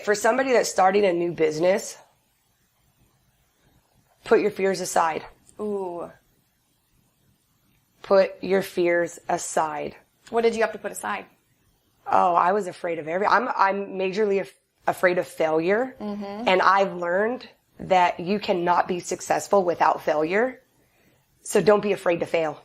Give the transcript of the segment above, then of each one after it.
For somebody that's starting a new business, put your fears aside. Ooh. Put your fears aside. What did you have to put aside? Oh, I was afraid of I'm majorly afraid of failure. Mm-hmm. And I've learned that you cannot be successful without failure. So don't be afraid to fail.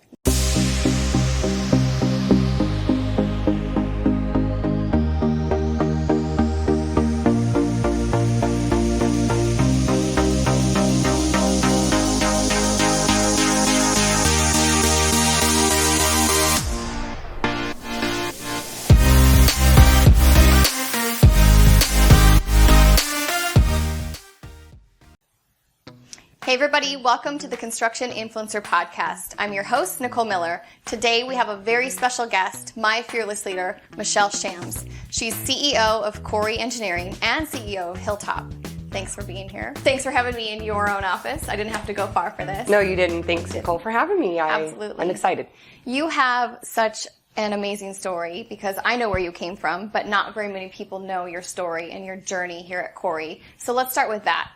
Hey everybody, welcome to the Construction Influencer Podcast. I'm your host, Nicole Miller. Today we have a very special guest, my fearless leader, Michele Shams. She's CEO of Koury Engineering and CEO of Hilltop. Thanks for being here. Thanks for having me in your own office. I didn't have to go far for this. No, you didn't. Thanks, Nicole, for having me. Absolutely. I'm excited. You have such an amazing story because I know where you came from, but not very many people know your story and your journey here at Koury. So let's start with that.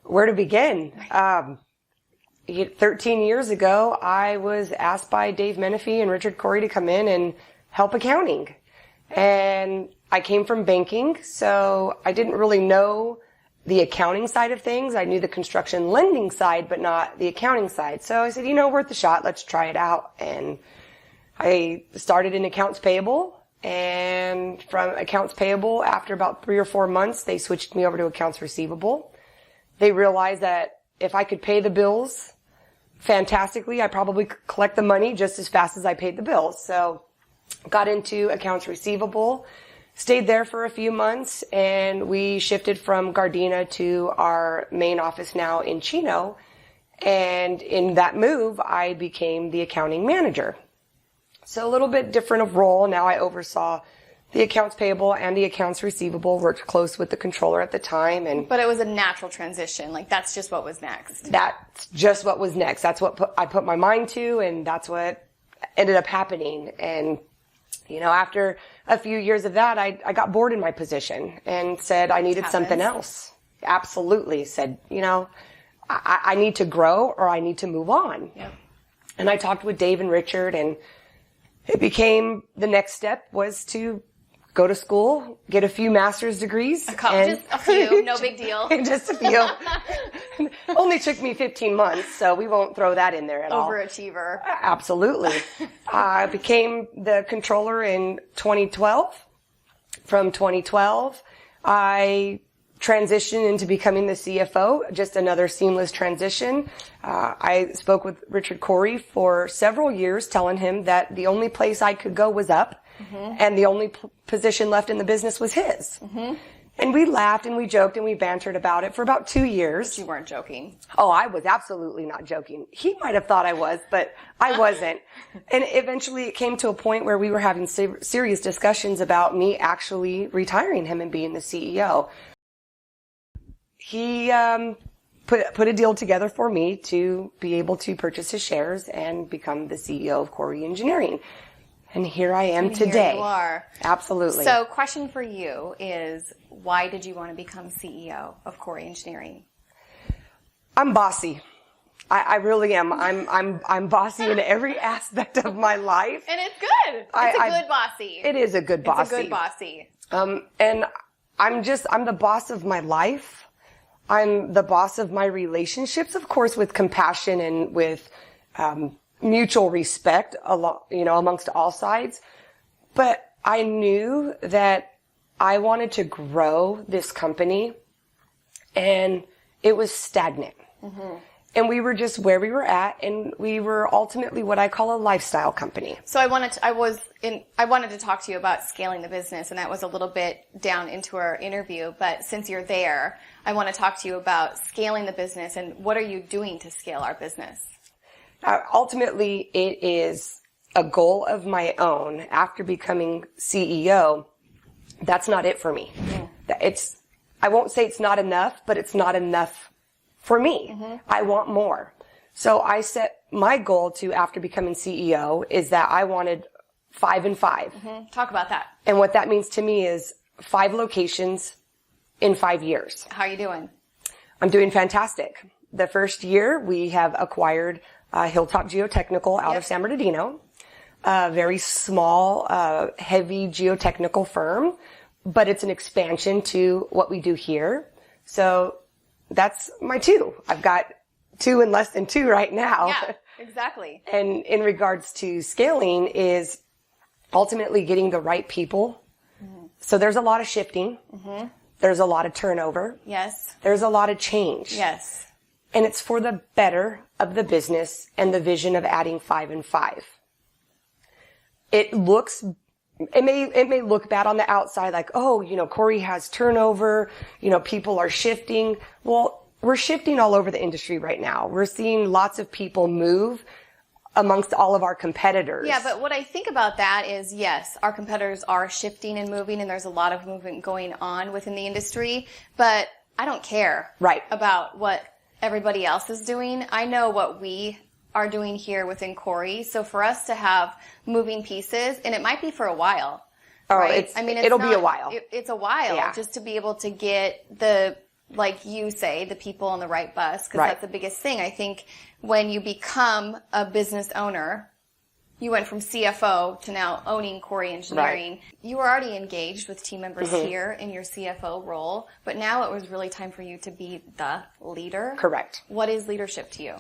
Where to begin? 13 years ago, I was asked by Dave Menefee and Richard Koury to come in and help accounting. And I came from banking, so I didn't really know the accounting side of things. I knew the construction lending side, but not the accounting side. So I said, worth a shot. Let's try it out. And I started in accounts payable. And from accounts payable, after about 3 or 4 months, they switched me over to accounts receivable. They realized that if I could pay the bills fantastically, I probably could collect the money just as fast as I paid the bills. So got into accounts receivable, stayed there for a few months, and we shifted from Gardena to our main office now in Chino. And in that move, I became the accounting manager. So a little bit different of role. Now I oversaw the accounts payable and the accounts receivable, worked close with the controller at the time. But it was a natural transition. Like, that's just what was next. That's just what was next. That's what I put my mind to, and that's what ended up happening. And, after a few years of that, I got bored in my position and said I needed something else. Absolutely. Said, I need to grow or I need to move on. Yep. And I talked with Dave and Richard, and it became the next step was to go to school, get a few master's degrees. Just a few, no big deal. Just a few. Only took me 15 months, so we won't throw that in there at all. Overachiever. Absolutely. I became the controller in 2012. From 2012, I transitioned into becoming the CFO, just another seamless transition. I spoke with Richard Koury for several years, telling him that the only place I could go was up. Mm-hmm. And the only position left in the business was his. Mm-hmm. And we laughed and we joked and we bantered about it for about 2 years. But you weren't joking. Oh, I was absolutely not joking. He might have thought I was, but I wasn't. And eventually it came to a point where we were having serious discussions about me actually retiring him and being the CEO. He put a deal together for me to be able to purchase his shares and become the CEO of Koury Engineering. And here I am today. Here you are. Absolutely. So, question for you is, why did you want to become CEO of Koury Engineering? I'm bossy. I really am. I'm bossy in every aspect of my life. And it's good. It's a good bossy. It is a good bossy. It's a good bossy. And I'm the boss of my life. I'm the boss of my relationships, of course, with compassion and with mutual respect, amongst all sides. But I knew that I wanted to grow this company, and it was stagnant. Mm-hmm. And we were just where we were at, and we were ultimately what I call a lifestyle company. So I wanted to talk to you about scaling the business, and that was a little bit down into our interview. But since you're there, I want to talk to you about scaling the business and what are you doing to scale our business? Ultimately, it is a goal of my own. After becoming CEO, that's not it for me. Mm. I won't say it's not enough, but it's not enough for me. Mm-hmm. I want more. So I set my goal to, after becoming CEO, is that I wanted 5 and 5. Mm-hmm. Talk about that. And what that means to me is 5 locations in 5 years. How are you doing? I'm doing fantastic. The first year we have acquired Hilltop Geotechnical out of San Bernardino, a very small, heavy geotechnical firm, but it's an expansion to what we do here. So that's my 2. I've got 2 and less than 2 right now. Yeah, exactly. And in regards to scaling is ultimately getting the right people. Mm-hmm. So there's a lot of shifting. Mm-hmm. There's a lot of turnover. Yes. There's a lot of change. Yes. And it's for the better of the business and the vision of adding 5 and 5. It may look bad on the outside, like, oh, Koury has turnover, people are shifting. Well, we're shifting all over the industry right now. We're seeing lots of people move amongst all of our competitors. Yeah, but what I think about that is, yes, our competitors are shifting and moving, and there's a lot of movement going on within the industry, but I don't care about what everybody else is doing. I know what we are doing here within Koury. So for us to have moving pieces, and it might be for a while, right? It'll be a while. It's a while just to be able to get the, like you say, the people on the right bus, because that's the biggest thing. I think when you become a business owner, you went from CFO to now owning Koury Engineering. You were already engaged with team members here in your CFO role, but now it was really time for you to be the leader. Correct. What is leadership to you?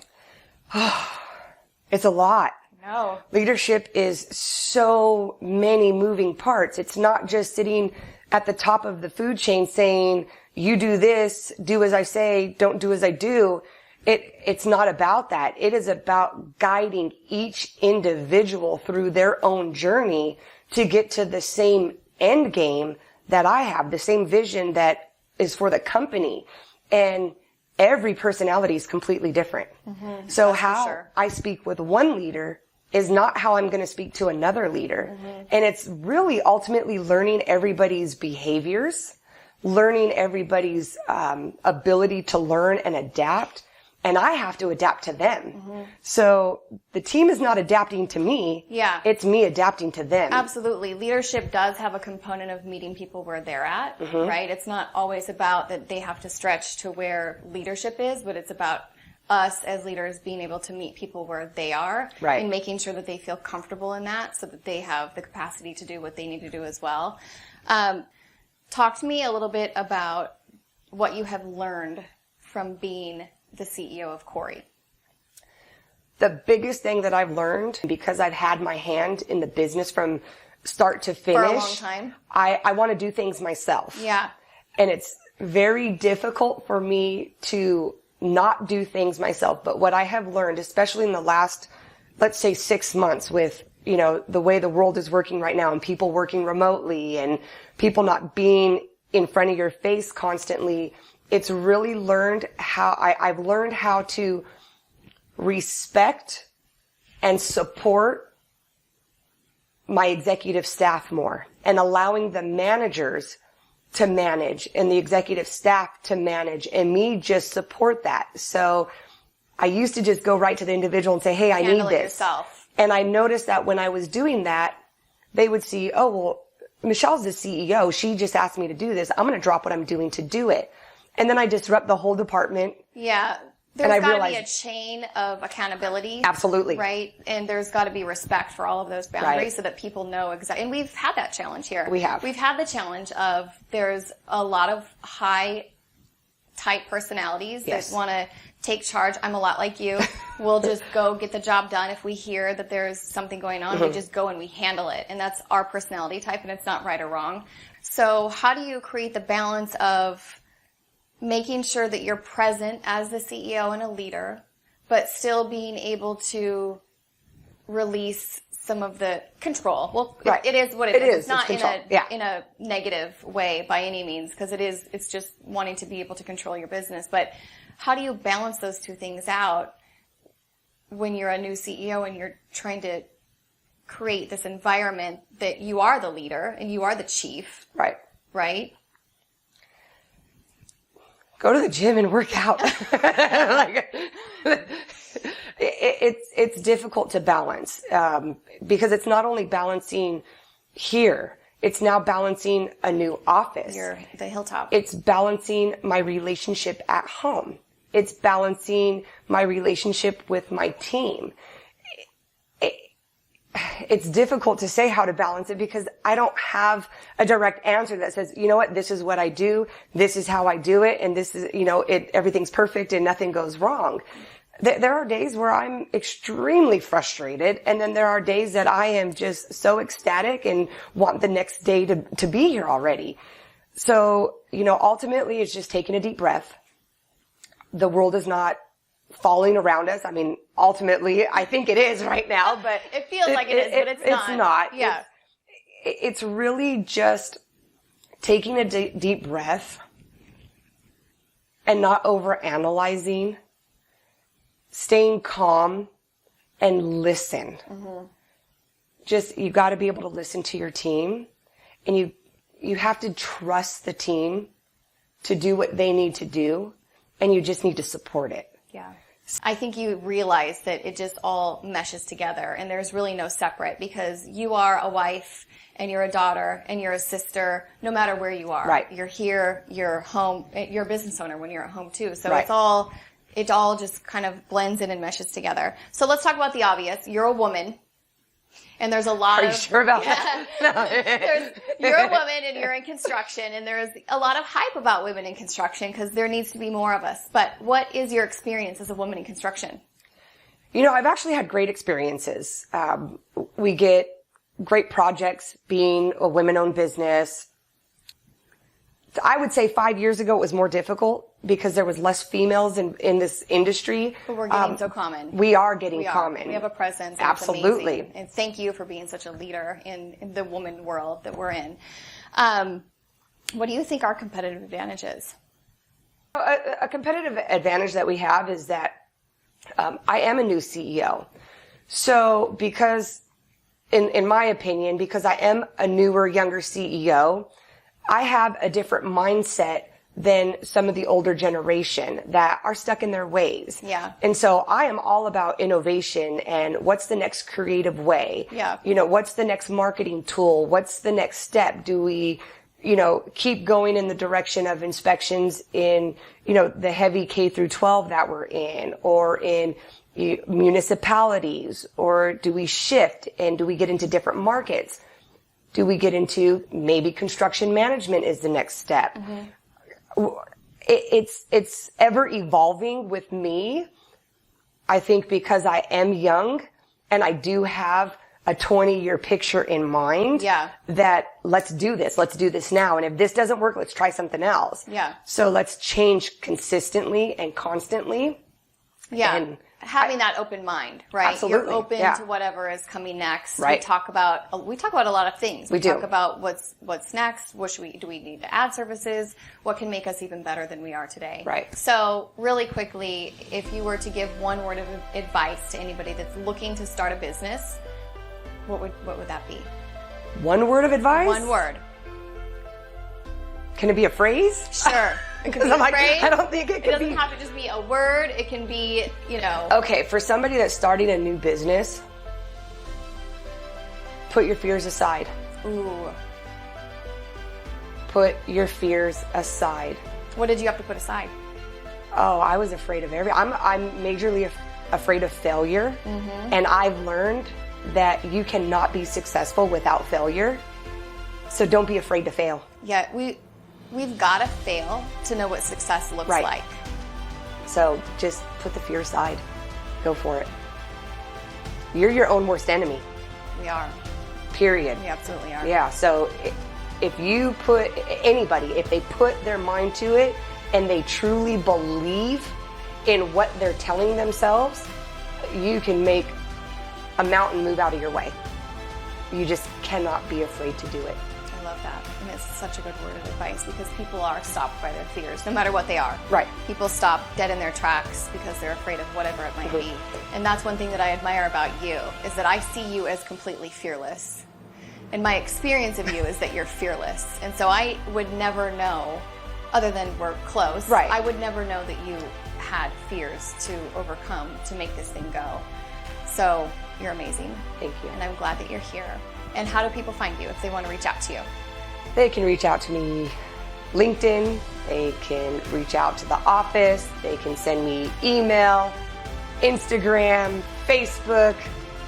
It's a lot. No. Leadership is so many moving parts. It's not just sitting at the top of the food chain saying, you do this, do as I say, don't do as I do. It's not about that. It is about guiding each individual through their own journey to get to the same end game that I have, the same vision that is for the company. And every personality is completely different. Mm-hmm. So that's how I speak with one leader is not how I'm going to speak to another leader. Mm-hmm. And it's really ultimately learning everybody's behaviors, learning everybody's ability to learn and adapt. And I have to adapt to them. Mm-hmm. So the team is not adapting to me. Yeah. It's me adapting to them. Absolutely. Leadership does have a component of meeting people where they're at, right? It's not always about that they have to stretch to where leadership is, but it's about us as leaders being able to meet people where they are and making sure that they feel comfortable in that so that they have the capacity to do what they need to do as well. Talk to me a little bit about what you have learned from being the CEO of Koury. The biggest thing that I've learned, because I've had my hand in the business from start to finish, for a long time, I want to do things myself. Yeah. And it's very difficult for me to not do things myself. But what I have learned, especially in the last, let's say 6 months with, the way the world is working right now and people working remotely and people not being in front of your face constantly, it's really I've learned how to respect and support my executive staff more and allowing the managers to manage and the executive staff to manage and me just support that. So I used to just go right to the individual and say, hey, I need this. Yourself. And I noticed that when I was doing that, they would see, oh, well, Michelle's the CEO. She just asked me to do this. I'm going to drop what I'm doing to do it. And then I disrupt the whole department. Yeah. There's got to be a chain of accountability. Absolutely. Right? And there's got to be respect for all of those boundaries so that people know exactly. And we've had that challenge here. We have. We've had the challenge of there's a lot of high type personalities that want to take charge. I'm a lot like you. We'll just go get the job done. If we hear that there's something going on, we just go and we handle it. And that's our personality type, and it's not right or wrong. So how do you create the balance of making sure that you're present as the CEO and a leader, but still being able to release some of the control? Well, it is what it is. It's not in a negative way by any means, because it's just wanting to be able to control your business. But how do you balance those two things out when you're a new CEO and you're trying to create this environment that you are the leader and you are the chief? Right? Go to the gym and work out. It's difficult to balance, because it's not only balancing here, It's now balancing a new office. The hilltop. It's balancing my relationship at home. It's balancing my relationship with my team. It's difficult to say how to balance it because I don't have a direct answer that says, you know what, this is what I do, this is how I do it, and this is, everything's perfect and nothing goes wrong. There are days where I'm extremely frustrated, and then there are days that I am just so ecstatic and want the next day to be here already. So, ultimately it's just taking a deep breath. The world is not falling around us. I mean, ultimately, I think it is right now, but it feels like it is, but it's not. It's not. Yeah. It's really just taking a deep breath and not overanalyzing, staying calm and listen. Mm-hmm. You got to be able to listen to your team, and you have to trust the team to do what they need to do, and you just need to support it. Yeah. I think you realize that it just all meshes together and there's really no separate because you are a wife and you're a daughter and you're a sister no matter where you are. Right. You're here, you're home, you're a business owner when you're at home too. So right. it all just kind of blends in and meshes together. So let's talk about the obvious. You're a woman. And there's a lot Are you sure about that? You're a woman and you're in construction, and there's a lot of hype about women in construction because there needs to be more of us. But what is your experience as a woman in construction? I've actually had great experiences. We get great projects being a women-owned business. I would say 5 years ago it was more difficult because there was less females in this industry. But we're getting so common. We are getting common. We have a presence. And absolutely. It's amazing. And thank you for being such a leader in the woman world that we're in. What do you think our competitive advantage is? A competitive advantage that we have is that I am a new CEO. So because, in my opinion, because I am a newer, younger CEO, I have a different mindset than some of the older generation that are stuck in their ways. Yeah. And so I am all about innovation and what's the next creative way? Yeah. What's the next marketing tool? What's the next step? Do we, keep going in the direction of inspections in, the heavy K through 12 that we're in, or in municipalities, or do we shift and do we get into different markets? Do we get into maybe construction management is the next step? Mm-hmm. It's ever evolving with me. I think because I am young and I do have a 20-year picture in mind. Yeah. That let's do this now. And if this doesn't work, let's try something else. Yeah. So let's change consistently and constantly. Yeah. And having that open mind, right? Absolutely. You're open to whatever is coming next. Right. We talk about a lot of things. We talk about what's next. Do we need to add services? What can make us even better than we are today? Right. So really quickly, if you were to give one word of advice to anybody that's looking to start a business, what would that be? One word of advice? One word. Can it be a phrase? Sure. It can be a phrase. I don't think it could be. It doesn't have to just be a word. It can be, Okay, for somebody that's starting a new business, put your fears aside. Ooh. Put your fears aside. What did you have to put aside? Oh, I was afraid of I'm majorly afraid of failure. Mm-hmm. And I've learned that you cannot be successful without failure. So don't be afraid to fail. Yeah, we've got to fail to know what success looks like. So just put the fear aside. Go for it. You're your own worst enemy. We are. Period. We absolutely are. Yeah, so if you put anybody, if they put their mind to it and they truly believe in what they're telling themselves, you can make a mountain move out of your way. You just cannot be afraid to do it. I love that. And it's such a good word of advice because people are stopped by their fears, no matter what they are. Right. People stop dead in their tracks because they're afraid of whatever it might be. And that's one thing that I admire about you, is that I see you as completely fearless. And my experience of you is that you're fearless. And so I would never know, other than we're close, I would never know that you had fears to overcome to make this thing go. So you're amazing. Thank you. And I'm glad that you're here. And how do people find you if they want to reach out to you? They can reach out to me LinkedIn, they can reach out to the office, they can send me email, Instagram, Facebook,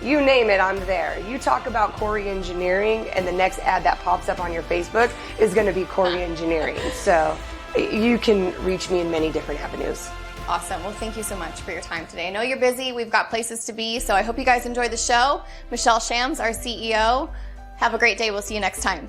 you name it, I'm there. You talk about Koury Engineering and the next ad that pops up on your Facebook is going to be Koury Engineering. So you can reach me in many different avenues. Awesome. Well, thank you so much for your time today. I know you're busy. We've got places to be, so I hope you guys enjoy the show. Michele Shams, our CEO. Have a great day. We'll see you next time.